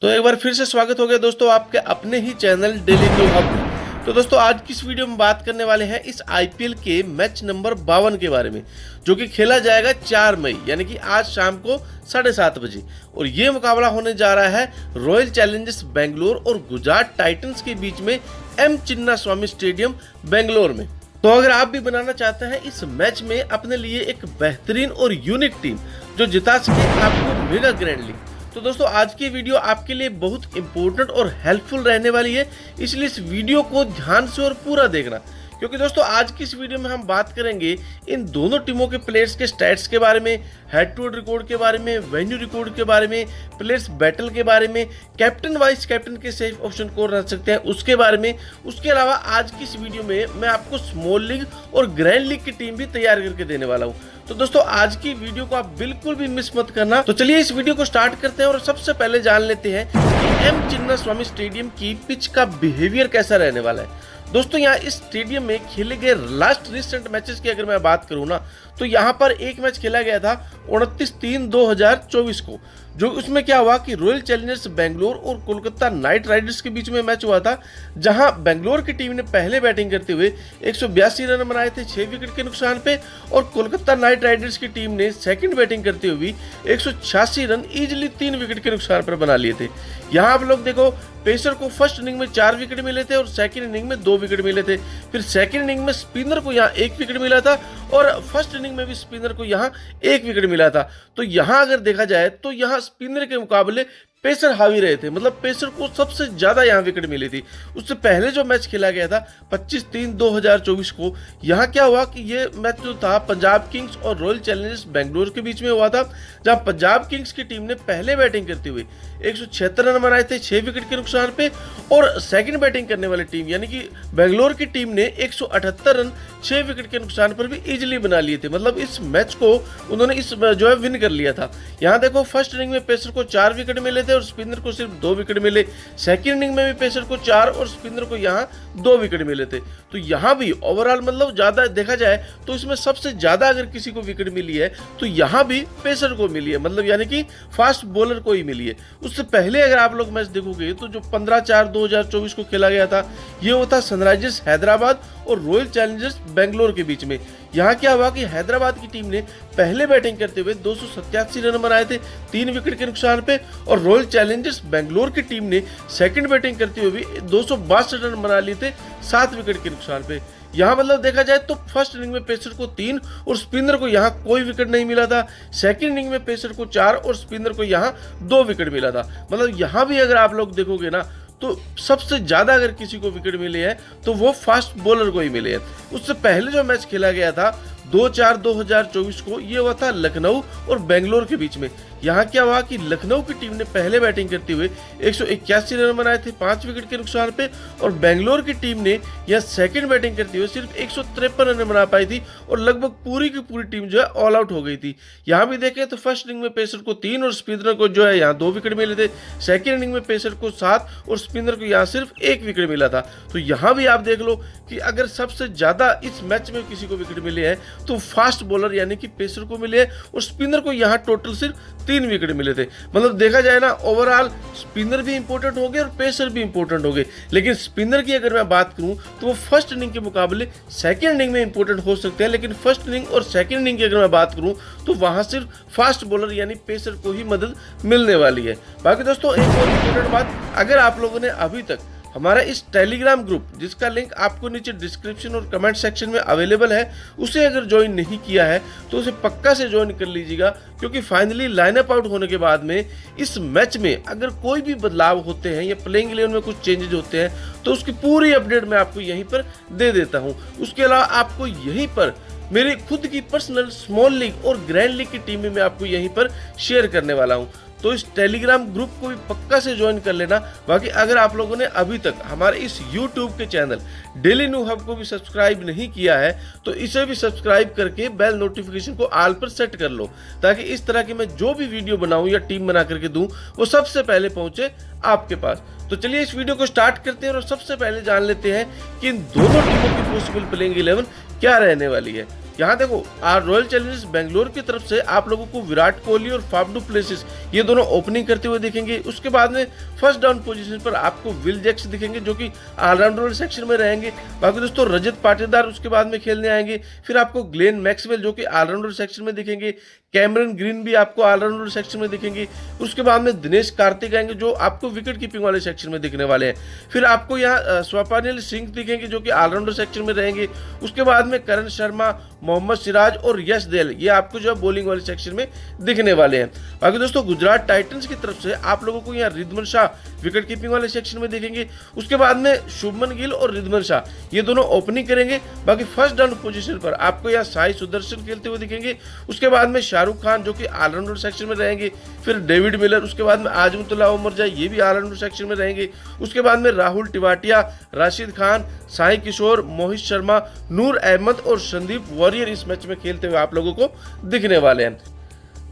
तो एक बार फिर से स्वागत हो गया दोस्तों आपके अपने ही चैनल डेली न्यू हब में। तो दोस्तों आज की इस वीडियो में बात करने वाले हैं इस आईपीएल के मैच नंबर 52 के बारे में, जो कि खेला जाएगा 4 मई यानी कि आज शाम को 7:30 बजे। और ये मुकाबला होने जा रहा है रॉयल चैलेंजर्स बेंगलोर और गुजरात टाइटंस के बीच में एम चिन्नास्वामी स्टेडियम बेंगलोर में। तो अगर आप भी बनाना चाहते हैं इस मैच में अपने लिए एक बेहतरीन और यूनिक टीम जो जिता सके आपको मेगा ग्रैंड लीग, तो दोस्तों आज की वीडियो आपके लिए बहुत इंपॉर्टेंट और हेल्पफुल रहने वाली है, इसलिए इस वीडियो को ध्यान से और पूरा देखना। क्योंकि दोस्तों आज की इस वीडियो में हम बात करेंगे इन दोनों टीमों के प्लेयर्स के स्टैट्स के बारे में, हेड टू हेड रिकॉर्ड के बारे में, वेन्यू रिकॉर्ड के बारे में, प्लेयर्स बैटल के बारे में, कैप्टन वाइस कैप्टन के सेफ ऑप्शन कौन रह सकते हैं उसके बारे में। उसके अलावा आज की इस वीडियो में मैं आपको स्मॉल लीग और ग्रैंड लीग की टीम भी तैयार करके देने वाला हूँ। तो दोस्तों आज की वीडियो को आप बिल्कुल भी मिस मत करना। तो चलिए इस वीडियो को स्टार्ट करते हैं और सबसे पहले जान लेते हैं कि एम चिन्नास्वामी स्टेडियम की पिच का बिहेवियर कैसा रहने वाला है। दोस्तों यहाँ इस स्टेडियम में खेले गए लास्ट रिसेंट मैचेस की अगर मैं बात करूँ ना, तो यहाँ पर एक मैच खेला गया था 29/3/2024 को, जो उसमें क्या हुआ कि रॉयल चैलेंजर्स बेंगलोर और कोलकाता नाइट राइडर्स के बीच में मैच हुआ था, जहां बेंगलोर की टीम ने पहले बैटिंग करते हुए 182 रन बनाए थे 6 विकेट के नुकसान पे, और कोलकाता नाइट राइडर्स की टीम ने सेकंड बैटिंग करते हुए 186 रन इजीली 3 विकेट के नुकसान पर बना लिए थे। यहाँ आप लोग देखो, पेसर को फर्स्ट इनिंग में 4 विकेट मिले थे और सेकंड इनिंग में 2 विकेट मिले थे। फिर सेकंड इनिंग में स्पिनर को यहाँ 1 विकेट मिला था और फर्स्ट इनिंग में भी स्पिनर को यहाँ 1 विकेट मिला था। तो यहाँ अगर देखा जाए तो यहाँ स्पिनर के मुकाबले पेसर हावी रहे थे, मतलब पेसर को सबसे ज्यादा यहाँ विकेट मिली थी। उससे पहले जो मैच खेला गया था 25/3/2024 को, यहाँ क्या हुआ कि ये मैच जो था पंजाब किंग्स और रॉयल चैलेंजर्स बेंगलोर के बीच में हुआ था, जहां पंजाब किंग्स की टीम ने पहले बैटिंग करते हुए 176 रन बनाए थे 6 विकेट के नुकसान पे, और सेकंड बैटिंग करने वाली टीम यानी कि बेंगलोर की टीम ने 178 रन 6 विकेट के नुकसान पर भी इजीली बना लिए थे। मतलब इस मैच को उन्होंने इस जो है विन कर लिया था। यहाँ देखो फर्स्ट इनिंग में पेसर को 4 विकेट मिले थे और स्पिनर को सिर्फ 2 विकेट मिले। सेकंड इनिंग में भी पेसर को 4 और स्पिनर को यहाँ 2 विकेट मिले थे। तो यहाँ भी ओवरऑल मतलब ज्यादा देखा जाए तो इसमें सबसे ज्यादा अगर किसी को विकेट मिली है तो यहाँ भी पेसर को मिली है, मतलब यानी कि फास्ट बॉलर को ही मिली है। उससे पहले अगर आप लोग मैच देखोगे तो जो 15/4/2024 को खेला गया था, ये वो था सनराइजर्स हैदराबाद और रॉयल चैलेंजर्स बेंगलोर के बीच में। यहाँ क्या हुआ कि हैदराबाद की टीम ने पहले बैटिंग करते हुए 287 रन बनाए थे 3 विकेट के नुकसान पे, और रॉयल चैलेंजर्स बेंगलोर की टीम ने सेकंड बैटिंग करते हुए 262 रन बना लिए थे 7 विकेट के नुकसान पे। यहाँ मतलब देखा जाए तो फर्स्ट इनिंग में पेसर को 3 और स्पिनर को यहाँ कोई विकेट नहीं मिला था। सेकंड इनिंग में पेसर को 4 और स्पिनर को यहाँ 2 विकेट मिला था। मतलब यहाँ भी अगर आप लोग देखोगे ना तो सबसे ज्यादा अगर किसी को विकेट मिले हैं तो वो फास्ट बॉलर को ही मिले हैं। उससे पहले जो मैच खेला गया था 2/4/2024 को, ये हुआ था लखनऊ और बेंगलोर के बीच में। यहाँ क्या हुआ कि लखनऊ की टीम ने पहले बैटिंग करते हुए 181 रन बनाए थे 5 विकेट के नुकसान पे, और बेंगलोर की टीम ने यह सेकंड बैटिंग करते हुए सिर्फ 153 रन बना पाई थी, और लगभग पूरी की पूरी टीम जो है ऑल आउट हो गई थी। यहाँ भी देखें तो फर्स्ट इनिंग में पेसर को 3 और स्पिनर को जो है यहाँ 2 विकेट मिले थे। सेकेंड इनिंग में पेसर को 7 और स्पिनर को यहाँ सिर्फ 1 विकेट मिला था। तो यहाँ भी आप देख लो कि अगर सबसे ज्यादा इस मैच में किसी को विकेट मिले हैं तो फास्ट बॉलर यानी कि पेसर को मिले हैं, और स्पिनर को यहाँ टोटल सिर्फ 3 विकेट मिले थे। मतलब देखा जाए ना ओवरऑल स्पिनर भी इंपॉर्टेंट हो गए और पेसर भी इंपॉर्टेंट हो गए। लेकिन स्पिनर की अगर मैं बात करूं तो वो फर्स्ट इनिंग के मुकाबले सेकंड इनिंग में इंपॉर्टेंट हो सकते हैं, लेकिन फर्स्ट इनिंग और सेकंड इनिंग की अगर मैं बात करूं तो वहां सिर्फ फास्ट बॉलर यानी पेसर को ही मदद मिलने वाली है। बाकी दोस्तों एक और इंपॉर्टेंट बात, अगर आप लोगों ने अभी तक हमारा इस टेलीग्राम ग्रुप, जिसका लिंक आपको नीचे डिस्क्रिप्शन और कमेंट सेक्शन में अवेलेबल है, उसे अगर ज्वाइन नहीं किया है तो उसे पक्का से ज्वाइन कर लीजिएगा। क्योंकि फाइनली लाइनअप आउट होने के बाद में इस मैच में अगर कोई भी बदलाव होते हैं या प्लेइंग 11 में कुछ चेंजेस होते हैं तो उसकी पूरी अपडेट मैं आपको यहीं पर दे देता हूँ। उसके अलावा आपको यहीं पर मेरी खुद की पर्सनल स्मॉल लीग और ग्रैंड लीग की टीम भी मैं आपको यहीं पर शेयर करने वाला हूँ। तो इस टेलीग्राम ग्रुप को भी पक्का से ज्वाइन कर लेना। बाकी अगर आप लोगों ने अभी तक हमारे इस यूट्यूब के चैनल डेली न्यू हब को भी सब्सक्राइब नहीं किया है तो इसे भी सब्सक्राइब करके बेल नोटिफिकेशन को ऑल पर सेट कर लो, ताकि इस तरह की मैं जो भी वीडियो बनाऊं या टीम बना करके दूं वो सबसे पहले पहुंचे आपके पास। तो चलिए इस वीडियो को स्टार्ट करते हैं और सबसे पहले जान लेते हैं कि इन दोनों टीमों की पॉसिबल प्लेइंग 11 क्या रहने वाली है। यहाँ देखो रॉयल चैलेंजर्स बेंगलोर की तरफ से आप लोगों को विराट कोहली और फाफ डू प्लेसिस ये दोनों ओपनिंग करते हुए दिखेंगे। उसके बाद में फर्स्ट डाउन पोजीशन पर आपको विल जैक्स दिखेंगे जो कि ऑलराउंडर सेक्शन में रहेंगे। बाकी दोस्तों रजत पाटीदार उसके बाद में खेलने आएंगे। फिर आपको ग्लेन मैक्सवेल जो कि ऑलराउंडर सेक्शन में दिखेंगे। कैमरन ग्रीन भी आपको ऑलराउंडर सेक्शन में दिखेंगे। उसके बाद में दिनेश कार्तिक आएंगे जो आपको विकेट कीपिंग वाले सेक्शन में दिखने वाले हैं। फिर आपको यहाँ स्वप्निल सिंह दिखेंगे जो कि ऑलराउंडर सेक्शन में रहेंगे। उसके बाद में करण शर्मा, मोहम्मद सिराज और यश देल ये आपको जो है बॉलिंग वाले सेक्शन में दिखने वाले हैं। बाकी दोस्तों गुजरात टाइटंस की तरफ से आप लोगों को यहाँ रिद्धमन शाह विकेट कीपिंग वाले सेक्शन में दिखेंगे। उसके बाद में शुभमन गिल और रिद्धमन शाह ये दोनों ओपनिंग करेंगे। बाकी फर्स्ट डाउन पोजीशन पर आपको यहाँ साई सुदर्शन खेलते हुए दिखेंगे। उसके बाद में शाहरुख खान जो कि ऑलराउंडर सेक्शन में रहेंगे। फिर डेविड मिलर, उसके बाद में आजमुतुल्लाह उमरजा ये भी ऑलराउंडर सेक्शन में रहेंगे। उसके बाद में राहुल टिवाटिया, राशिद खान, साई किशोर, मोहित शर्मा, नूर अहमद और संदीप वॉरियर इस मैच में खेलते हुए आप लोगों को दिखने वाले हैं।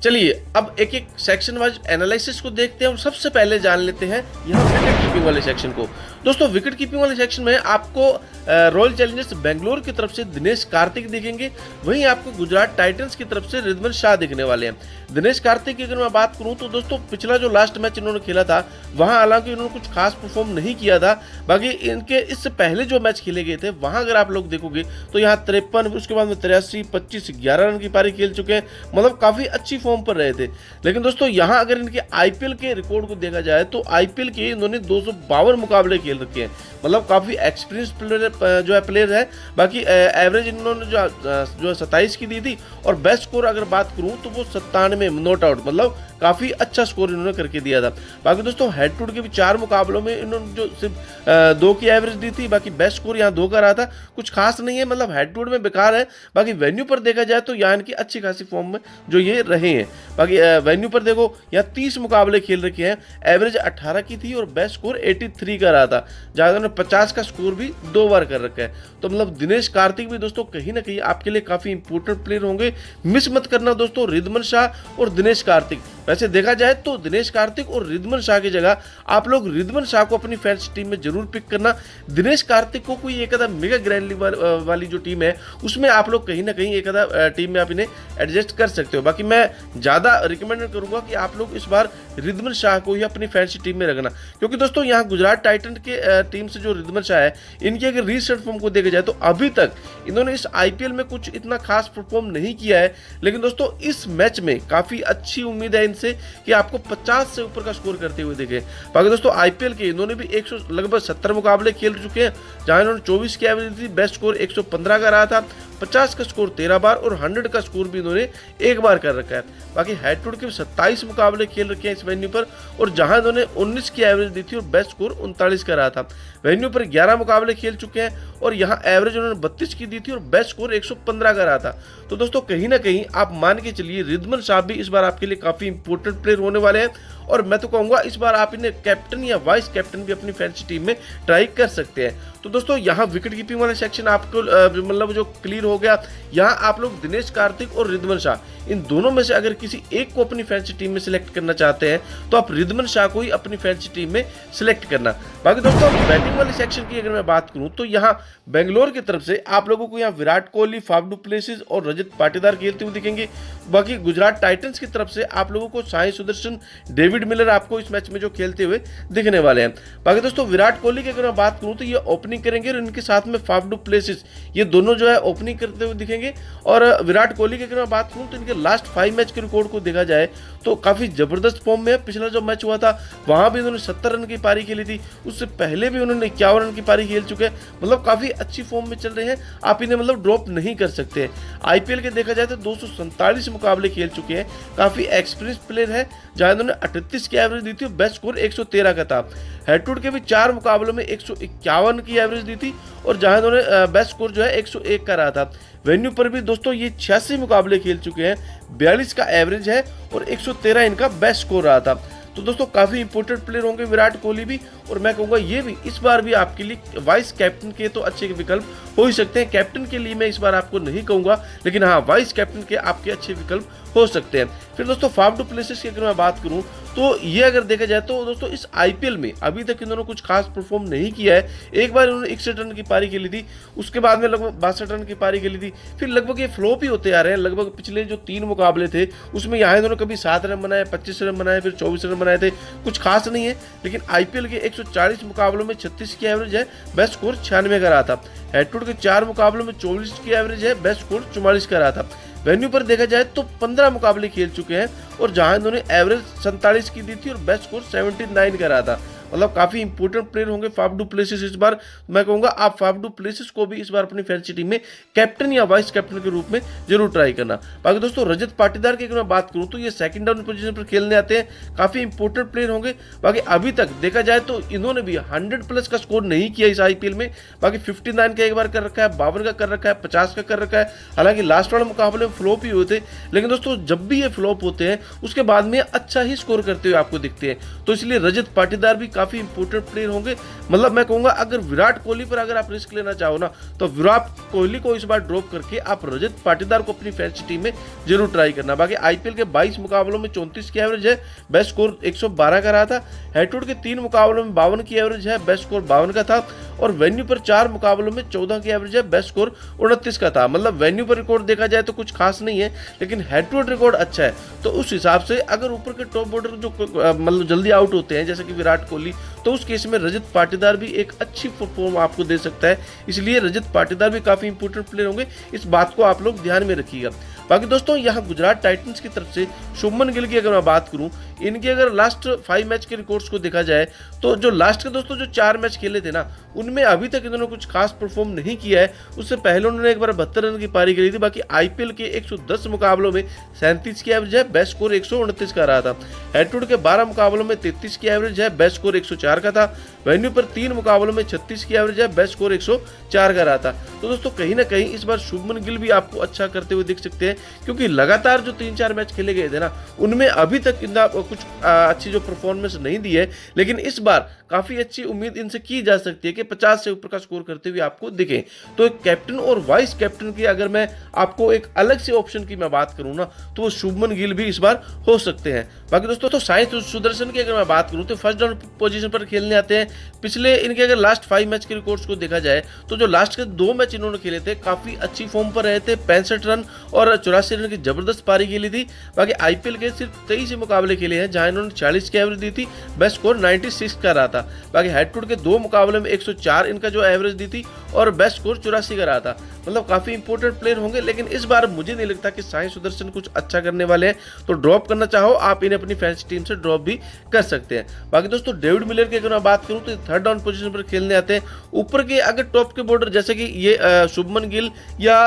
चलिए अब एक एक सेक्शन वाइज एनालिसिस को देखते हैं और सबसे पहले जान लेते हैं यहाँ विकेट कीपिंग वाले सेक्शन को। दोस्तों विकेट कीपिंग वाले सेक्शन में आपको रॉयल चैलेंजर्स बेंगलोर की तरफ से दिनेश कार्तिक दिखेंगे। वहीं आपको गुजरात टाइटंस की तरफ से रिद्धमन शाह दिखने वाले हैं। दिनेश कार्तिक की अगर मैं बात करूं तो दोस्तों पिछला जो लास्ट मैच इन्होंने खेला था वहां हालांकि इन्होंने कुछ खास परफॉर्म नहीं किया था। बाकी इनके इससे पहले जो मैच खेले गए थे वहां अगर आप लोग देखोगे तो यहाँ 53, उसके बाद में 83, 25, 11 रन की पारी खेल चुके हैं। मतलब काफी अच्छी फॉर्म पर रहे थे। लेकिन दोस्तों यहाँ अगर इनके आईपीएल के रिकॉर्ड को देखा जाए तो आईपीएल के इन्होंने 252 मुकाबले खेल रखे हैं। मतलब काफी एक्सपीरियंस प्लेयर जो है प्लेयर है। बाकी एवरेज इन्होंने जो 27 की दी थी और बेस्ट स्कोर अगर बात करूं तो वो 97 नॉट आउट, मतलब काफी अच्छा स्कोर इन्होंने करके दिया था। बाकी दोस्तों हेड टू हेड के भी 4 मुकाबलों में इन्होंने जो सिर्फ 2 की एवरेज दी थी। बाकी बेस्ट स्कोर यहाँ 2 का रहा था। कुछ खास नहीं है, मतलब हेड टू हेड में बेकार है। बाकी वेन्यू पर देखा जाए तो यहाँ इनकी अच्छी खासी फॉर्म में जो ये रहे हैं। बाकी वेन्यू पर देखो यहाँ 30 मुकाबले खेल रखे हैं, एवरेज 18 की थी और बेस्ट स्कोर 83 का रहा था, जहां उन्होंने 50 का स्कोर भी 2 बार कर रखा है। तो मतलब दिनेश कार्तिक भी दोस्तों कहीं ना कहीं आपके लिए काफी इंपॉर्टेंट प्लेयर होंगे। मिस मत करना दोस्तों रिद्धमन शाह और दिनेश कार्तिक। वैसे देखा जाए तो दिनेश कार्तिक और रिद्धमन शाह की जगह आप लोग रिद्धमन शाह को अपनी फैंसी टीम में जरूर पिक करना। दिनेश कार्तिक को कोई एक आधा मेगा ग्रैंड लीग वाली जो टीम है उसमें आप लोग कहीं ना कहीं एक आधा टीम में आप इन्हें एडजस्ट कर सकते हो। बाकी मैं ज़्यादा रिकमेंड करूंगा कि आप लोग इस बार रिद्धमन शाह को ही अपनी फैंसी टीम में रखना, क्योंकि दोस्तों यहाँ गुजरात टाइटन के टीम से जो रिद्धमन शाह है इनकी अगर रीसेंट फॉर्म को देखा जाए तो अभी तक इन्होंने इस आईपीएल में कुछ इतना खास परफॉर्म नहीं किया है। लेकिन दोस्तों इस मैच में काफी अच्छी उम्मीद है इनसे कि आपको 50 से ऊपर का स्कोर करते हुए देखें। बाकी दोस्तों आईपीएल के इन्होंने भी लगभग 70 मुकाबले खेल चुके हैं, जहां इन्होंने 24 की एवरेज थी, बेस्ट स्कोर 115 का रहा था, 50 का स्कोर 13 बार और 100 का स्कोर भी इन्होंने 1 बार कर रखा है। बाकी हेड टू हेड के 27 मुकाबले खेल रखे हैं इस वेन्यू पर और जहां इन्होंने 19 की एवरेज दी थी और बेस्ट स्कोर 39 का रहा था। वेन्यू पर 11 मुकाबले खेल चुके हैं और यहां एवरेज उन्होंने 32 की दी थी और बेस्ट स्कोर 115 का रहा था। तो दोस्तों कहीं ना कहीं आप मान के चलिए रिद्धमन शाह भी इस बार आपके लिए काफी इंपॉर्टेंट प्लेयर होने वाले हैं और मैं तो कहूंगा इस बार आप इन्हें कैप्टन या वाइस कैप्टन भी अपनी फैंसी टीम में ट्राई कर सकते हैं। तो दोस्तों यहाँ विकेट कीपिंग वाला सेक्शन आपको मतलब जो क्लियर हो गया। यहाँ आप लोग दिनेश कार्तिक और रिद्धमन शाह इन दोनों में से अगर किसी एक को अपनी फैंसी टीम में सिलेक्ट करना चाहते हैं तो आप रिद्धमन शाह को ही अपनी फैंसी टीम में सिलेक्ट करना। बाकी दोस्तों बैटिंग वाले सेक्शन की अगर मैं बात करूं तो यहाँ बेंगलोर की तरफ से आप लोगों को यहाँ Virat Kohli, Faf du Plessis और रजत पाटीदार खेलते हुए दिखेंगे। बाकी गुजरात टाइटंस की तरफ से आप लोगों को साई सुदर्शन, डेविड मिलर आपको इस मैच में जो खेलते हुए दिखने वाले हैं। बाकी दोस्तों विराट कोहली की अगर मैं बात करूं तो ये ओपनिंग करेंगे और इनके साथ में फाफ डू प्लेसिस ये दोनों जो है ओपनिंग करते हुए दिखेंगे। और विराट कोहली की अगर मैं बात करूं तो इनके लास्ट 5 मैच के रिकॉर्ड को देखा जाए तो काफी जबरदस्त फॉर्म में है। पिछला जो मैच हुआ था वहां भी उन्होंने 70 रन की पारी खेली थी, उससे पहले भी उन्होंने 51 रन की पारी खेल चुके हैं। मतलब काफी अच्छी फॉर्म में चल रहे हैं, आप इन्हें मतलब ड्रॉप नहीं कर सकते। आईपीएल के देखा जाए तो 247 मुकाबले खेल चुके हैं, काफी एक्सपीरियंस प्लेयर है, जहां इन्होंने 38 की एवरेज दी थी, बेस्ट स्कोर 113 का था। हेड टू हेड के भी 4 मुकाबलों में 151 की एवरेज दी थी और जहां इन्होंने बेस्ट स्कोर जो है 101 का रहा था। वेन्यू पर भी दोस्तों ये 86 मुकाबले खेल चुके हैं, 42 का एवरेज है और 113 इनका बेस्ट स्कोर रहा था। तो दोस्तों काफी इंपॉर्टेंट प्लेयर होंगे विराट कोहली भी और मैं कहूँगा ये भी इस बार भी आपके लिए वाइस कैप्टन के तो अच्छे विकल्प हो ही सकते हैं। कैप्टन के लिए मैं इस बार आपको नहीं कहूँगा, लेकिन हाँ वाइस कैप्टन के आपके अच्छे विकल्प हो सकते हैं। फिर दोस्तों फाफ डू प्लेसेस की अगर मैं बात करूं तो ये अगर देखा जाए तो दोस्तों इस आईपीएल में अभी तक इन्होंने कुछ खास परफॉर्म नहीं किया है। एक बार इन्होंने 61 रन की पारी खेली थी, उसके बाद में लगभग 62 रन की पारी खेली थी, फिर लगभग ये फ्लॉप ही होते आ रहे हैं। लगभग पिछले जो 3 मुकाबले थे उसमें यहाँ इन्होंने कभी 7 रन बनाए, 25 रन बनाए, फिर 24 रन बनाए थे, कुछ खास नहीं है। लेकिन आईपीएल के 140 मुकाबलों में 36 की एवरेज है, बेस्ट स्कोर 96 का रहा था। हेड टू हेड के 4 मुकाबलों में 24 की एवरेज है, बेस्ट स्कोर 44 का रहा था। वेन्यू पर देखा जाए तो 15 मुकाबले खेल चुके हैं और जहां इन्होंने एवरेज 47 की दी थी और बेस्ट स्कोर 79 का रहा था। मतलब काफी इंपोर्टेंट प्लेयर होंगे फाफ डू प्लेसेस इस बार। मैं कहूंगा आप फाफ डू प्लेसेस को भी इस बार अपनी फैंसी टीम में कैप्टन या वाइस कैप्टन के रूप में जरूर ट्राई करना। बाकी दोस्तों रजत पाटीदार की अगर मैं बात करूं तो ये सेकंड डाउन पोजीशन पर खेलने आते हैं, काफी इंपोर्टेंट प्लेयर होंगे। बाकी अभी तक देखा जाए तो इन्होंने भी 100+ का स्कोर नहीं किया इस आईपीएल में। बाकी 59 का एक बार कर रखा है, 52 का कर रखा है, 50 का कर रखा है। हालांकि लास्ट वाले मुकाबले में फ्लॉप ही हुए थे, लेकिन दोस्तों जब भी ये फ्लॉप होते हैं उसके बाद में अच्छा ही स्कोर करते हुए आपको दिखते हैं। तो इसलिए रजत पाटीदार भी काफी इंपोर्टेंट प्लेयर होंगे। मतलब मैं कहूंगा अगर विराट कोहली पर अगर आप रिस्क लेना चाहो ना तो विराट कोहली को इस बार ड्रॉप करके आप रजत पाटीदार को अपनी फैंसी टीम में जरूर ट्राई करना। बाकी आईपीएल के 22 मुकाबलों में 34 की एवरेज है, बेस्ट स्कोर 112 का रहा था। हेड टू हेड के 3 मुकाबलों में 52 की एवरेज है, बेस्ट स्कोर 52 का था। और वेन्यू पर 4 मुकाबलों में 14 की एवरेज है, बेस्ट स्कोर 29 का था। मतलब वेन्यू पर रिकॉर्ड देखा जाए तो कुछ खास नहीं है, लेकिन हेड टू हेड रिकॉर्ड अच्छा है। तो उस हिसाब से अगर ऊपर के टॉप बॉर्डर जो मतलब जल्दी आउट होते हैं जैसे कि विराट कोहली, तो उस केस में रजत पाटीदार भी एक अच्छी परफॉर्म आपको दे सकता है। इसलिए रजत पाटीदार भी काफी इंपोर्टेंट प्लेयर होंगे, इस बात को आप लोग ध्यान में रखिएगा। बाकी दोस्तों यहाँ गुजरात टाइटंस की तरफ से शुभमन गिल की अगर मैं बात करूं, इनके अगर लास्ट 5 मैच के रिकॉर्ड्स को देखा जाए तो जो लास्ट के दोस्तों जो 4 मैच खेले थे ना उनमें अभी तक इन्होंने कुछ खास परफॉर्म नहीं किया है। उससे पहले उन्होंने एक बार 72 रन की पारी खेली थी। बाकी आईपीएल के 110 मुकाबलों में 37 की एवरेज है, बेस्ट स्कोर 129 का रहा था। हेड टू हेड के 12 मुकाबलों में 33 की एवरेज है, बेस्ट स्कोर 104 का था। वेन्यू पर 3 मुकाबलों में 36 की एवरेज है, बेस्ट स्कोर 104 का रहा था। तो दोस्तों कहीं ना कहीं इस बार शुभमन गिल भी आपको अच्छा करते हुए दिख सकते हैं, क्योंकि लगातार जो 3-4 मैच खेले गए थे ना उनमें अभी तक इनका कुछ अच्छी जो परफॉर्मेंस नहीं दी है, लेकिन इस बार काफी अच्छी उम्मीद इनसे की जा सकती है कि 50 से ऊपर का स्कोर करते हुए आपको दिखे। तो एक कैप्टन और वाइस कैप्टन की अगर मैं आपको एक अलग से ऑप्शन की मैं बात करूं ना तो वो शुभमन गिल भी इस बार हो सकते हैं। बाकी दोस्तों तो साई सुदर्शन की अगर मैं बात करूं तो फर्स्ट डाउन पोजीशन पर खेलने आते हैं। पिछले इनके अगर लास्ट 5 मैच के रिकॉर्ड्स को देखा जाए तो जो लास्ट के 2 मैच इन्होंने खेले थे काफी अच्छी फॉर्म पर रहे थे, 65 रन और 84 रन की जबरदस्त पारी खेली थी। बाकी आईपीएल के सिर्फ 23 मुकाबले खेले हैं जहां इन्होंने 40 की एवरेज दी थी, बेस्ट स्कोर 96 का रहा था। बाकी हेड टू हेड के 2 मुकाबले में 104 इनका जो एवरेज दी थी और बेस्ट स्कोर 84 का रहा था। मतलब काफी इंपोर्टेंट प्लेयर होंगे, लेकिन इस बार मुझे नहीं लगता कि साई सुदर्शन कुछ अच्छा करने वाले हैं। तो ड्रॉप करना चाहो आप इन्हें अपनी फैंसी टीम से ड्रॉप भी कर सकते हैं। बाकी दोस्तों डेविड मिलर की अगर मैं बात करूं तो थर्ड डाउन पोजीशन पर खेलने आते हैं। ऊपर के अगर टॉप के बॉर्डर जैसे कि ये शुभमन गिल या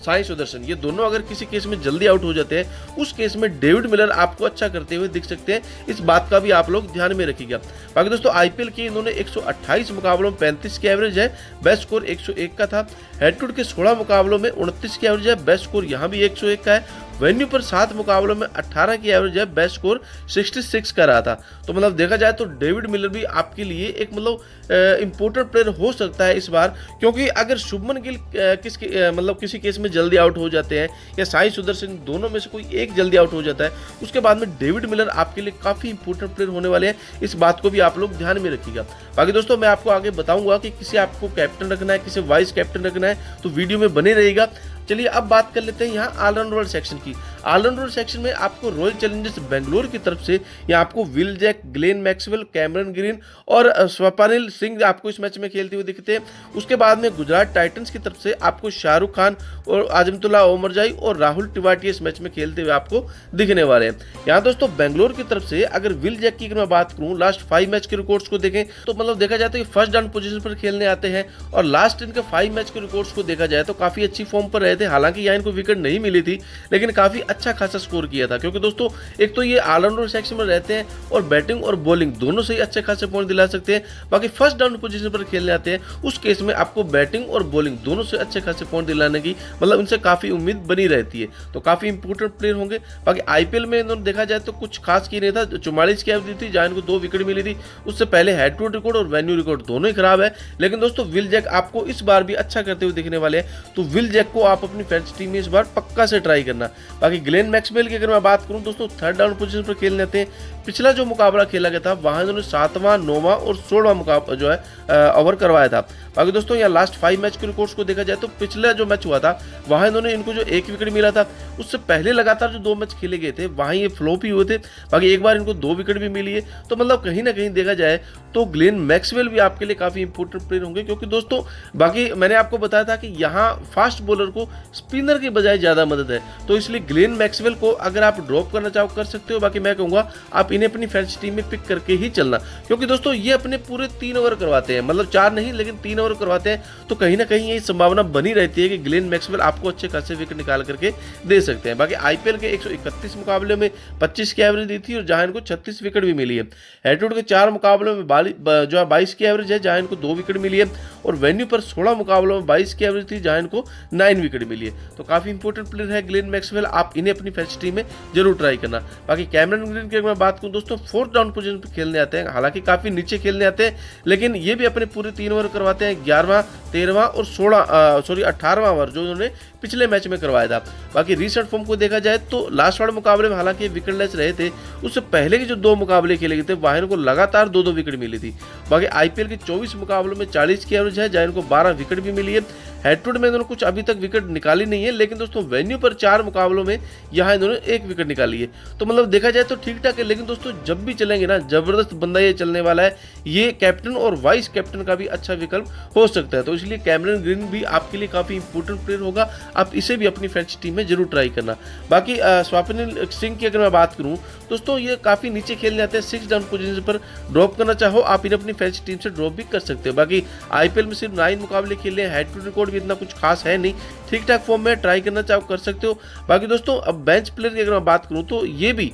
साई सुदर्शन, ये दोनों अगर किसी केस में जल्दी आउट हो जाते हैं उस केस में डेविड मिलर आपको अच्छा करते हुए दिख सकते हैं। इस बात का भी आप लोग ध्यान में रखिएगा। बाकी दोस्तों आईपीएल के इन्होंने 128 मुकाबलों में 35 की एवरेज है, बेस्ट स्कोर 101 का था। हेड टू हेड के 16 मुकाबलों में 29 की एवरेज है, बेस्ट स्कोर यहाँ भी 101 का है। वेन्यू पर 7 मुकाबलों में 18 की एवरेज है, बेस्ट स्कोर 66 का रहा था। तो मतलब देखा जाए तो डेविड मिलर भी आपके लिए एक मतलब इंपोर्टेंट प्लेयर हो सकता है इस बार, क्योंकि अगर शुभमन गिल मतलब किसी केस में जल्दी आउट हो जाते हैं या साई सुदर्शन दोनों में से कोई एक जल्दी आउट हो जाता है उसके बाद में डेविड मिलर आपके लिए काफी इंपोर्टेंट प्लेयर होने वाले हैं। इस बात को भी आप लोग ध्यान में रखिएगा। बाकी दोस्तों मैं आपको आगे बताऊंगा कि किसे आपको कैप्टन रखना है, किसे वाइस कैप्टन रखना है, तो वीडियो में बने रहिएगा। चलिए अब बात कर लेते हैं यहाँ ऑलराउंडर सेक्शन की। ऑलराउंडर सेक्शन में आपको रॉयल चैलेंजर्स बेंगलोर की तरफ से यहाँ आपको Will Jack, Glenn Maxwell, Cameron Green और स्वप्निल सिंह आपको इस मैच में खेलते हुए दिखते हैं। उसके बाद में गुजरात टाइटंस की तरफ से आपको शाहरुख खान और आजमतुल्ला ओमरजाई और राहुल तिवारी इस मैच में खेलते हुए आपको दिखने वाले हैं। यहाँ दोस्तों बेंगलोर की तरफ से अगर विल जैक की मैं बात करूँ लास्ट 5 मैच के रिकॉर्ड्स को देखें तो मतलब देखा जाता है कि फर्स्ट डाउन पोजीशन पर खेलने आते हैं और लास्ट इनके 5 मैच के रिकॉर्ड्स को देखा जाए तो काफी अच्छी फॉर्म पर रहे रहे थे। हालांकि यहाँ इनको विकेट नहीं मिली थी, लेकिन काफ़ी अच्छा खासा स्कोर किया था, क्योंकि दोस्तों एक तो ये ऑलराउंडर सेक्शन में रहते हैं और बैटिंग और बॉलिंग दोनों से ही अच्छे खासे पॉइंट दिला सकते हैं। बाकी फर्स्ट डाउन पोजीशन पर खेलने आते हैं, उस केस में आपको बैटिंग और बॉलिंग दोनों से अच्छे खासे पॉइंट दिलाने की मतलब इनसे काफ़ी उम्मीद बनी रहती है, तो काफ़ी इंपॉर्टेंट प्लेयर होंगे। बाकी आईपीएल में इन्होंने देखा जाए तो कुछ खास की नहीं था। 44 की एवरेज थी, जहाँ इनको 2 विकेट मिली थी। उससे पहले हेड टू हेड रिकॉर्ड और वेन्यू रिकॉर्ड दोनों ही खराब है। लेकिन दोस्तों विल जैक आपको इस बार भी अच्छा करते हुए दिखने वाले हैं, तो विल जैक को आप अपनी फैंटेसी टीम में इस बार पक्का से ट्राई करना। बाकी ग्लेन मैक्सवेल की अगर मैं बात करूं दोस्तों, थर्ड डाउन पोजीशन पर खेलने आते हैं। पिछला जो मुकाबला खेला गया था वहां इन्होंने 7वां, 9वां और 16वां मुकाबला जो है ओवर करवाया था। बाकी दोस्तों यहाँ लास्ट 5 मैच के रिकॉर्ड्स को देखा जाए तो पिछला जो मैच हुआ था वहां इन्होंने इनको जो 1 विकेट मिला था, उससे पहले लगातार जो 2 मैच खेले गए थे वहां ये फ्लॉप ही हुए थे। बाकी एक बार इनको 2 विकेट भी मिली है, तो मतलब कहीं ना कहीं देखा जाए तो ग्लेन मैक्सवेल भी आपके लिए काफी इंपॉर्टेंट प्लेयर होंगे, क्योंकि दोस्तों बाकी मैंने आपको बताया था कि यहाँ फास्ट बॉलर को स्पिनर के बजाय ज्यादा मदद है, तो इसलिए ग्लेन मैक्सवेल को अगर आप ड्रॉप करना चाहो कर सकते हो। बाकी मैं कहूंगा आप इन्हें अपनी फैंटेसी टीम में पिक करके ही चलना, क्योंकि दोस्तों ये अपने पूरे 3 ओवर करवाते हैं, मतलब 4 नहीं लेकिन 3 ओवर करवाते हैं, तो कहीं ना कहीं ये संभावना बनी रहती है कि ग्लेन मैक्सवेल आपको अच्छे खासे विकेट निकाल करके दे सकते हैं। बाकी आईपीएल के 131 मुकाबले में 25 की एवरेज दी थी और जहां इनको 36 विकेट भी मिली है। हेड टू हेड के 4 मुकाबलों में जो है 22 की एवरेज है, जहां इनको 2 विकेट मिली है, और वेन्यू पर 16 मुकाबलों में 22 की एवरेज थी, जहां इनको 9 विकेट मिली है। तो काफी इंपॉर्टेंट प्लेयर है ग्लेन मैक्सवेल, आप इन्हें अपनी फैंटेसी टीम में जरूर ट्राई करना। बाकी कैमरन ग्रीन की अगर मैं बात करूं दोस्तों, 4th डाउन पोजीशन पर खेलने आते हैं, हालांकि काफी नीचे खेलने आते हैं, लेकिन ये भी अपने पूरे 3 ओवर करवाते हैं, 11वां, 13वां और 18वां ओवर जो उन्होंने पिछले मैच में करवाया था। बाकी रीसेंट फॉर्म को देखा जाए तो लास्ट वाले मुकाबले में हालांकि विकेटलेस रहे थे, उससे पहले के जो 2 मुकाबले खेले गए थे वहां इनको लगातार 2-2 विकेट मिली थी। बाकी आईपीएल के 24 मुकाबलों में 40 की एवरेज है, जहां इनको 12 विकेट भी मिली है। हेड टू हेड में इन्होंने कुछ अभी तक विकेट निकाली नहीं है, लेकिन दोस्तों वेन्यू पर 4 मुकाबलों में यहाँ इन्होंने 1 विकेट निकाली है, तो मतलब देखा जाए तो ठीक ठाक है। लेकिन दोस्तों जब भी चलेंगे ना, जबरदस्त बंदा ये चलने वाला है, ये कैप्टन और वाइस कैप्टन का भी अच्छा विकल्प हो सकता है, तो इसलिए कैमरन ग्रीन भी आपके लिए काफी इंपॉर्टेंट प्लेयर होगा, आप इसे भी अपनी फैंटेसी टीम में जरूर ट्राई करना। बाकी स्वप्निल सिंह की अगर मैं बात करूं दोस्तों, ये काफी नीचे खेलने आते हैं, 6 डाउन पोजीशन पर ड्रॉप करना चाहो आप इन्हें अपनी फैंटेसी टीम से ड्रॉप भी कर सकते हो। बाकी आईपीएल में सिर्फ 9 मुकाबले खेले, हेड टू रिकॉर्ड भी इतना कुछ खास है नहीं, ठीक ठाक फॉर्म में ट्राई करना चाहो कर सकते हो। बाकी दोस्तों अब बेंच प्लेयर की अगर मैं बात करूं तो ये भी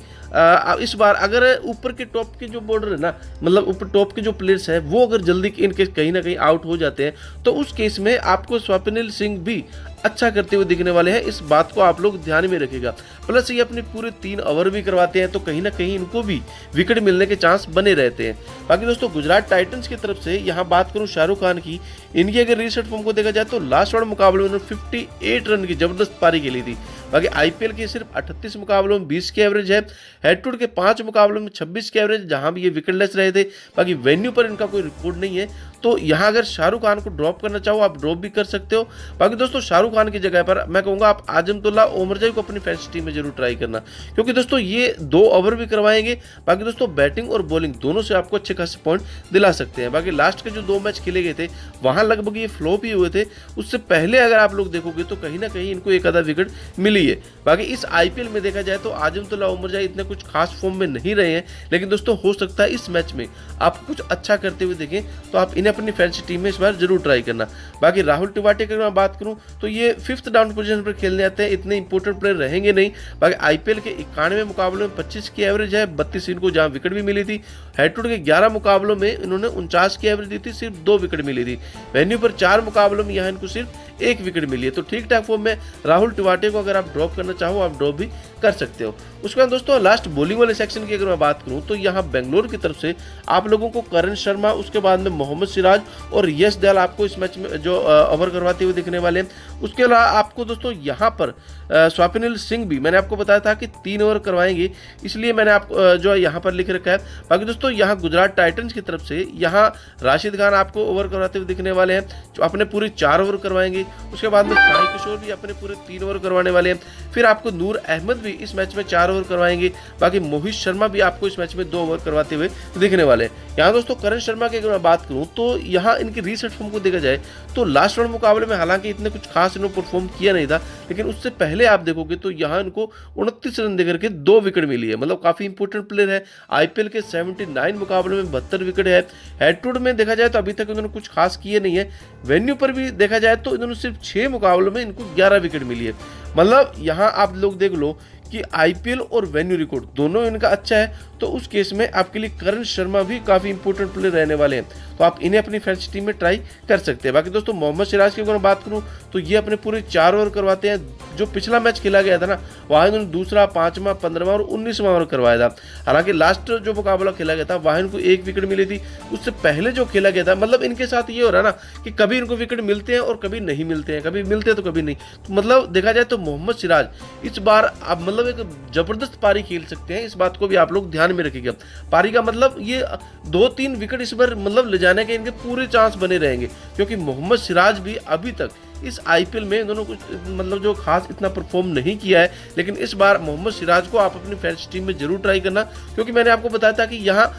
इस बार अगर ऊपर के टॉप के जो बॉर्डर है ना, मतलब ऊपर टॉप के जो प्लेयर्स हैं वो अगर जल्दी इनके कहीं ना कहीं आउट हो जाते हैं, तो उस केस में आपको स्वप्निल सिंह भी अच्छा करते हुए दिखने वाले हैं, इस बात को आप लोग ध्यान में रखिएगा। प्लस ये अपने पूरे 3 ओवर भी करवाते हैं, तो कहीं ना कहीं इनको भी विकेट मिलने के चांस बने रहते हैं। बाकी दोस्तों गुजरात टाइटंस की तरफ से यहाँ बात करूँ शाहरुख खान की, इनकी अगर रीसेंट फॉर्म को देखा जाए तो लास्ट वाले मुकाबले में उन्होंने 58 रन की जबरदस्त पारी खेली थी। बाकी आईपीएल के सिर्फ 38 मुकाबलों में 20 की एवरेज है, हेड टू हेड के 5 मुकाबलों में 26 की एवरेज, जहां भी ये विकेटलेस रहे थे। बाकी वेन्यू पर इनका कोई रिकॉर्ड नहीं है, तो यहाँ अगर शाहरुख खान को ड्रॉप करना चाहो आप ड्रॉप भी कर सकते हो। बाकी दोस्तों शाहरुख खान की जगह पर मैं कहूँगा आप आजमतुल्ला ओमरजाई को अपनी फैंटेसी टीम में जरूर ट्राई करना, क्योंकि दोस्तों ये 2 ओवर भी करवाएंगे। बाकी दोस्तों बैटिंग और बॉलिंग दोनों से आपको अच्छे खासे पॉइंट दिला सकते हैं। बाकी लास्ट के जो 2 मैच खेले गए थे वहाँ लगभग ये फ्लॉप ही हुए थे, उससे पहले अगर आप लोग देखोगे तो कहीं ना कहीं इनको एक आधा विकेट मिली है। बाकी इस आईपीएल में देखा जाए तो आजमतुल्ला ओमरजाई इतने कुछ खास फॉर्म में नहीं रहे हैं, लेकिन दोस्तों हो सकता है इस मैच में आपको कुछ अच्छा करते हुए देखें, तो आप इन्हें अपनी फैंटेसी टीम में इस बार जरूर ट्राई करना। बाकी राहुल त्रिपाठी की अगर मैं बात करूं तो ये 5th डाउन पोजीशन पर खेलने आते हैं, इतने इंपॉर्टेंट प्लेयर रहेंगे नहीं। बाकी आईपीएल के 91 मुकाबलों में 25 की एवरेज है, 32 इनको जहां विकेट भी मिली थी। हेड टू हेड के 11 मुकाबलों में इन्होंने 49 की एवरेज दी थी, सिर्फ 2 विकेट मिली थी। वेन्यू पर 4 मुकाबलों में यहाँ इनको सिर्फ 1 विकेट मिली है, तो ठीक ठाक फॉर्म में राहुल त्रिपाठी को अगर आप ड्रॉप करना चाहो आप ड्रॉप भी कर सकते हो। उसके बाद दोस्तों लास्ट बॉलिंग वाले सेक्शन की अगर मैं बात करूं तो यहाँ बेंगलोर की तरफ से आप लोगों को करण शर्मा, उसके बाद में मोहम्मद सिराज और यश दयाल आपको इस मैच में जो ओवर करवाते हुए दिखने वाले हैं। उसके अलावा आपको दोस्तों यहाँ पर स्वप्निल सिंह भी मैंने आपको बताया था कि 3 ओवर करवाएंगे, इसलिए मैंने आपको जो है यहाँ पर लिख रखा है। बाकी दोस्तों यहाँ गुजरात टाइटंस की तरफ से यहाँ राशिद खान आपको ओवर करवाते हुए दिखने वाले हैं, जो अपने पूरे 4 ओवर करवाएंगे। उसके बाद में साई किशोर भी अपने पूरे 3 ओवर करवाने वाले हैं। फिर आपको नूर अहमद भी भी इस मैच में 4 ओवर करवाएंगे। बाकी मोहित शर्मा भी आपको इस मैच में 2 ओवर करवाते हुए दिखने वाले हैं। यहाँ दोस्तों करण शर्मा की अगर मैं बात करूँ तो यहाँ इनकी रीसेट फॉर्म को देखा जाए तो लास्ट राउंड मुकाबले में हालांकि इतने कुछ खास इन्होंने परफॉर्म किया नहीं था, लेकिन उससे पहले आप देखोगे तो यहाँ इनको 29 रन देकर के 2 विकेट मिली है। मतलब काफी इंपॉर्टेंट प्लेयर है। आईपीएल के 79 मुकाबले में 72 विकेट है। हेड टू हेड में देखा जाए तो अभी तक इन्होंने कुछ खास किए नहीं है। वेन्यू पर भी देखा जाए तो इन्होंने सिर्फ 6 मुकाबलों में इनको 11 विकेट मिली है। मतलब यहाँ आप लोग देख लो कि आईपीएल और वेन्यू रिकॉर्ड दोनों इनका अच्छा है, तो उस केस में आपके लिए करण शर्मा भी काफी इंपॉर्टेंट प्लेयर रहने वाले हैं, तो आप इन्हें अपनी फैंटेसी टीम में ट्राई कर सकते हैं। बाकी दोस्तों मोहम्मद सिराज की अगर मैं बात करूं तो ये अपने पूरे 4 ओवर करवाते हैं। जो पिछला मैच खेला गया था ना, वहाँ इन्होंने दूसरा, 5वां, 15वां और 19वां ओवर करवाया था। हालांकि लास्ट जो मुकाबला खेला गया था वहाँ इनको 1 विकेट मिली थी। उससे पहले जो खेला गया था, मतलब इनके साथ ये हो रहा है ना कि कभी इनको विकेट मिलते हैं और कभी नहीं मिलते हैं, कभी मिलते हैं तो कभी नहीं। तो मतलब देखा जाए तो मोहम्मद सिराज इस बार आप मतलब एक जबरदस्त पारी खेल सकते हैं। इस बात को भी आप लोग ध्यान में रखिएगा। पारी का मतलब ये 2-3 विकेट इस बार मतलब ले जाने के इनके पूरे चांस बने रहेंगे, क्योंकि मोहम्मद सिराज भी अभी तक इस आईपीएल में दोनों कुछ मतलब जो खास इतना परफॉर्म नहीं किया है। लेकिन इस बार मोहम्मद सिराज को आप अपनी फैंटेसी टीम में जरूर ट्राई करना, क्योंकि मैंने आपको बताया था कि यहाँ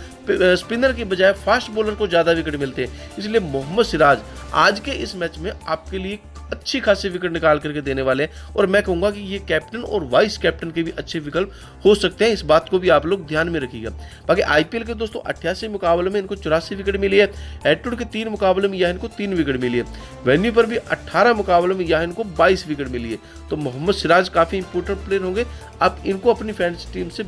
स्पिनर की बजाय फास्ट बॉलर को ज़्यादा विकेट मिलते हैं। इसलिए मोहम्मद सिराज आज के इस मैच में आपके लिए अच्छी खासी विकेट निकाल करके देने वाले हैं, और मैं कहूंगा कि ये कैप्टन और वाइस कैप्टन के भी अच्छे विकल्प हो सकते हैं। इस बात को भी आप लोग ध्यान में रखिएगा। बाकी आईपीएल के दोस्तों 88 मुकाबले में इनको 84 विकेट मिली है। हेड टू हेड के 3 मुकाबले में यह इनको 3 विकेट मिली है। वेन्यू पर भी 18 मुकाबलों में यह इनको 22 विकेट मिली है। तो मोहम्मद सिराज काफी इंपॉर्टेंट प्लेयर होंगे। आप इनको अपनी फैंटेसी टीम से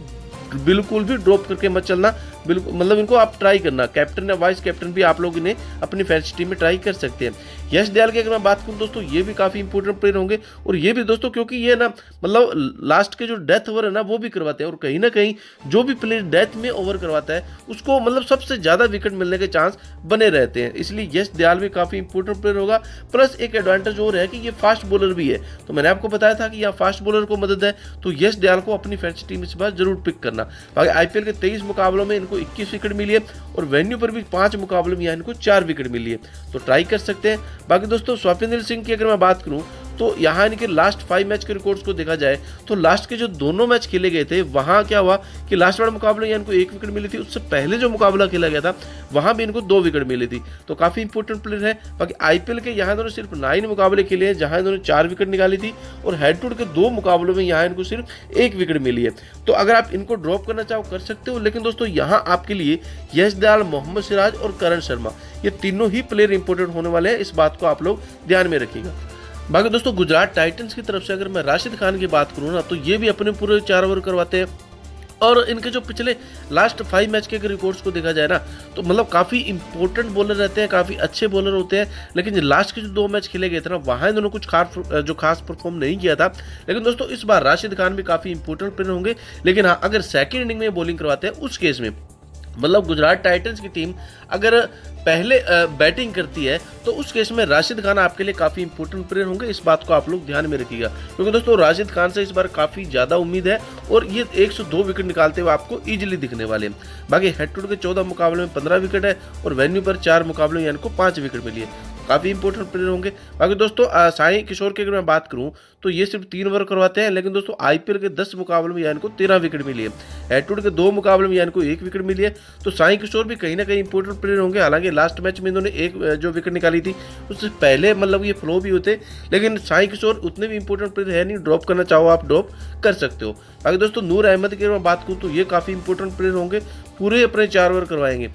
बिल्कुल भी ड्रॉप करके मत चलना। बिल्कुल मतलब इनको आप ट्राई करना। कैप्टन या वाइस कैप्टन भी आप लोग इन्हें अपनी फैंटेसी टीम में ट्राई कर सकते हैं। यश दयाल की अगर मैं बात करूं दोस्तों, ये भी काफी इंपॉर्टेंट प्लेयर होंगे, और ये भी दोस्तों क्योंकि ये ना मतलब लास्ट के जो डेथ ओवर है ना वो भी करवाते हैं, और कहीं ना कहीं जो भी प्लेयर डेथ में ओवर करवाता है उसको मतलब सबसे ज्यादा विकेट मिलने के चांस बने रहते हैं। इसलिए यश दयाल भी काफी इंपॉर्टेंट प्लेयर होगा। प्लस एक एडवांटेज और है कि ये फास्ट बॉलर भी है। तो मैंने आपको बताया था कि यहाँ फास्ट बॉलर को मदद है, तो यश दयाल को अपनी फैंटेसी टीम इस बार जरूर पिक करना। बाकी आईपीएल के 23 मुकाबलों में इनको 21 विकेट मिली है, और वेन्यू पर भी 5 मुकाबलों में यहाँ इनको 4 विकेट मिली है, तो ट्राई कर सकते हैं। बाकी दोस्तों स्वप्निल सिंह की अगर मैं बात करूं तो यहाँ इनके लास्ट 5 मैच के रिकॉर्ड्स को देखा जाए तो लास्ट के जो दोनों मैच खेले गए थे वहाँ क्या हुआ कि लास्ट वाला मुकाबला यहाँ इनको 1 विकेट मिली थी। उससे पहले जो मुकाबला खेला गया था वहाँ भी इनको 2 विकेट मिली थी, तो काफी इंपॉर्टेंट प्लेयर है। बाकी आईपीएल के यहाँ इन्होंने सिर्फ 9 मुकाबले खेले हैं जहाँ इन्होंने 4 विकेट निकाली थी, और हेड टू हेड के 2 मुकाबलों में यहाँ इनको सिर्फ 1 विकेट मिली है। तो अगर आप इनको ड्रॉप करना चाहो कर सकते हो, लेकिन दोस्तों यहाँ आपके लिए यश दयाल, मोहम्मद सिराज और करण शर्मा ये तीनों ही प्लेयर इंपॉर्टेंट होने वाले हैं। इस बात को आप लोग ध्यान में रखिएगा। बाकी दोस्तों गुजरात टाइटंस की तरफ से अगर मैं राशिद खान की बात करूँ ना, तो ये भी अपने पूरे 4 ओवर करवाते हैं, और इनके जो पिछले लास्ट 5 मैच के रिकॉर्ड्स को देखा जाए ना तो मतलब काफ़ी इंपॉर्टेंट बॉलर रहते हैं, काफ़ी अच्छे बॉलर होते हैं। लेकिन लास्ट के जो 2 मैच खेले गए थे ना वहाँ इन्होंने कुछ खास परफॉर्म नहीं किया था। लेकिन दोस्तों इस बार राशिद खान भी काफ़ी इंपॉर्टेंट प्लेयर होंगे। लेकिन हाँ, अगर सेकेंड इनिंग में बॉलिंग करवाते हैं उस केस में मतलब गुजरात टाइटंस की टीम अगर पहले बैटिंग करती है तो उस केस में राशिद खान आपके लिए काफ़ी इंपॉर्टेंट प्लेयर होंगे। इस बात को आप लोग ध्यान में रखिएगा, क्योंकि दोस्तों राशिद खान से इस बार काफ़ी ज़्यादा उम्मीद है, और ये 102 विकेट निकालते हुए आपको इजीली दिखने वाले हैं। बाकी हेड टू हेड के 14 मुकाबले में 15 विकेट है, और वेन्यू पर 4 मुकाबले में इनको 5 विकेट मिली है। काफ़ी इंपॉर्टेंट प्लेयर होंगे। बाकी दोस्तों साई किशोर की अगर मैं बात करूं तो ये सिर्फ 3 ओवर करवाते हैं, लेकिन दोस्तों आईपीएल के 10 मुकाबलों में यहाँ इनको 13 विकेट मिली है। हेड टू हेड के 2 मुकाबलों में यहाँ इनको 1 विकेट मिली है। तो साई किशोर भी कहीं ना कहीं इंपॉर्टेंट प्लेयर होंगे। हालांकि लास्ट मैच में इन्होंने 1 जो विकेट निकाली थी उससे पहले मतलब ये फ्लो भी होते, लेकिन साई किशोर उतने भी इंपॉर्टेंट प्लेयर है नहीं। ड्रॉप करना चाहो आप ड्रॉप कर सकते हो। बाकी दोस्तों नूर अहमद की अगर मैं बात करूँ तो ये काफ़ी इंपॉर्टेंट प्लेयर होंगे, पूरे अपने 4 ओवर करवाएंगे।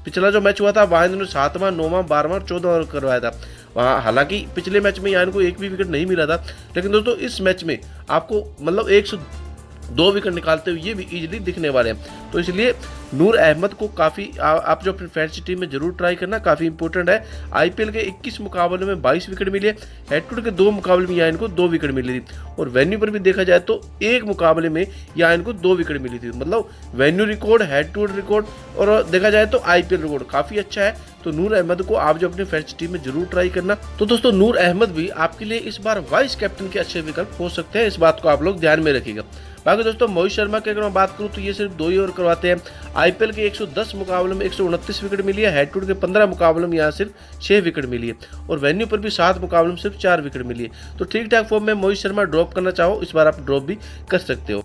पिछला जो मैच हुआ था वहाँ इन्होंने 7वां, 9वां, 12वां और 14वां ओवर करवाया था। वहाँ हालांकि पिछले मैच में यहाँ इनको 1 भी विकेट नहीं मिला था, लेकिन दोस्तों इस मैच में आपको मतलब 102 विकेट निकालते हुए ये भी इजीली दिखने वाले हैं। तो इसलिए नूर अहमद को काफ़ी आप जो अपनी फैंटेसी टीम में जरूर ट्राई करना, काफ़ी इंपॉर्टेंट है। आईपीएल के 21 मुकाबले में 22 विकेट मिले। हेड टू हेड के 2 मुकाबले में यहाँ इनको 2 विकेट मिली थी, और वेन्यू पर भी देखा जाए तो 1 मुकाबले में यहाँ इनको 2 विकेट मिली थी। मतलब venue record, head to head record और देखा जाए तो आईपीएल रिकॉर्ड काफ़ी अच्छा है। तो नूर अहमद को आप जो अपनी फैंटेसी टीम में जरूर ट्राई करना। तो दोस्तों नूर अहमद भी आपके लिए इस बार वाइस कैप्टन के अच्छे विकल्प हो सकते हैं। इस बात को आप लोग ध्यान में रखिएगा। बाकी दोस्तों मोहित शर्मा की अगर मैं बात करूं तो ये सिर्फ 2 ही ओवर करवाते हैं। आईपीएल के 110 मुकाबलों में 129 विकेट मिली है, हेड टू हेड के 15 मुकाबलों में यहाँ सिर्फ 6 विकेट मिली है और वेन्यू पर भी 7 मुकाबलों में सिर्फ 4 विकेट मिली है। तो ठीक ठाक फॉर्म में मोहित शर्मा ड्रॉप करना चाहो इस बार आप ड्रॉप भी कर सकते हो।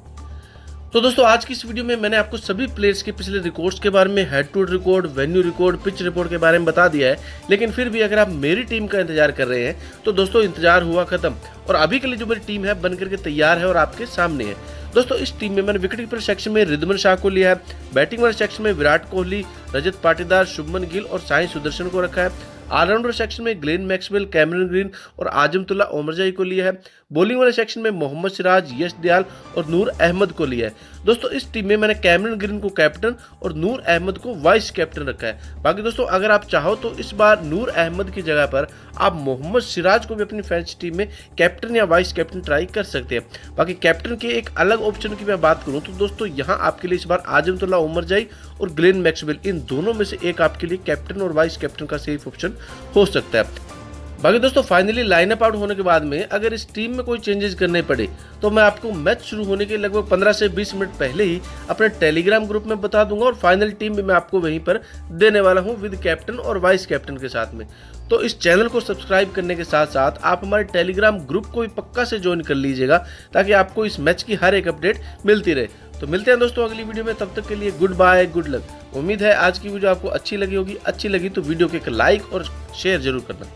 तो दोस्तों आज की इस वीडियो में मैंने आपको सभी प्लेयर्स के पिछले रिकॉर्ड्स के बारे में, head to head record, venue record, pitch report के बारे में बता दिया है। लेकिन फिर भी अगर आप मेरी टीम का इंतजार कर रहे हैं तो दोस्तों इंतजार हुआ खत्म और अभी के लिए जो मेरी टीम है बनकर के तैयार है और आपके सामने है। दोस्तों इस टीम में मैंने विकेट कीपर सेक्शन में रिद्धमान शाह को लिया है, बैटिंग वाले सेक्शन में विराट कोहली, रजत पाटीदार, शुभमन गिल और साई सुदर्शन को रखा है। ऑलराउंडर सेक्शन में ग्लेन मैक्सवेल, कैमरन ग्रीन और आजमतुल्ला ओमरजाई को लिया है। बॉलिंग वाले सेक्शन में मोहम्मद सिराज, यश दयाल और नूर अहमद को लिया है। दोस्तों इस टीम में मैंने कैमरन ग्रीन को कैप्टन और नूर अहमद को वाइस कैप्टन रखा है। बाकी दोस्तों अगर आप चाहो तो इस बार नूर अहमद की जगह पर आप मोहम्मद सिराज को भी अपनी फैंसी टीम में कैप्टन या वाइस कैप्टन ट्राई कर सकते हैं। बाकी कैप्टन के एक अलग ऑप्शन की मैं बात करूं तो दोस्तों यहाँ आपके लिए इस बार आजमतुल्ला ओमरजाई और ग्लेन मैक्सवेल, इन दोनों में से एक आपके लिए कैप्टन और वाइस कैप्टन का सेफ ऑप्शन हो सकता है। बाकी दोस्तों फाइनली लाइनअप आउट होने के बाद में अगर इस टीम में कोई चेंजेस करने पड़े तो मैं आपको मैच शुरू होने के लगभग 15 से 20 मिनट पहले ही अपने टेलीग्राम ग्रुप में बता दूंगा और फाइनल टीम भी मैं आपको वहीं पर देने वाला हूं विद कैप्टन और वाइस कैप्टन के साथ में। तो इस चैनल को सब्सक्राइब करने के साथ साथ आप हमारे टेलीग्राम ग्रुप को भी पक्का से ज्वाइन कर लीजिएगा ताकि आपको इस मैच की हर एक अपडेट मिलती रहे। तो मिलते हैं दोस्तों अगली वीडियो में, तब तक के लिए गुड बाय, गुड लक। उम्मीद है आज की वीडियो आपको अच्छी लगी होगी। अच्छी लगी तो वीडियो को एक लाइक और शेयर जरूर करना।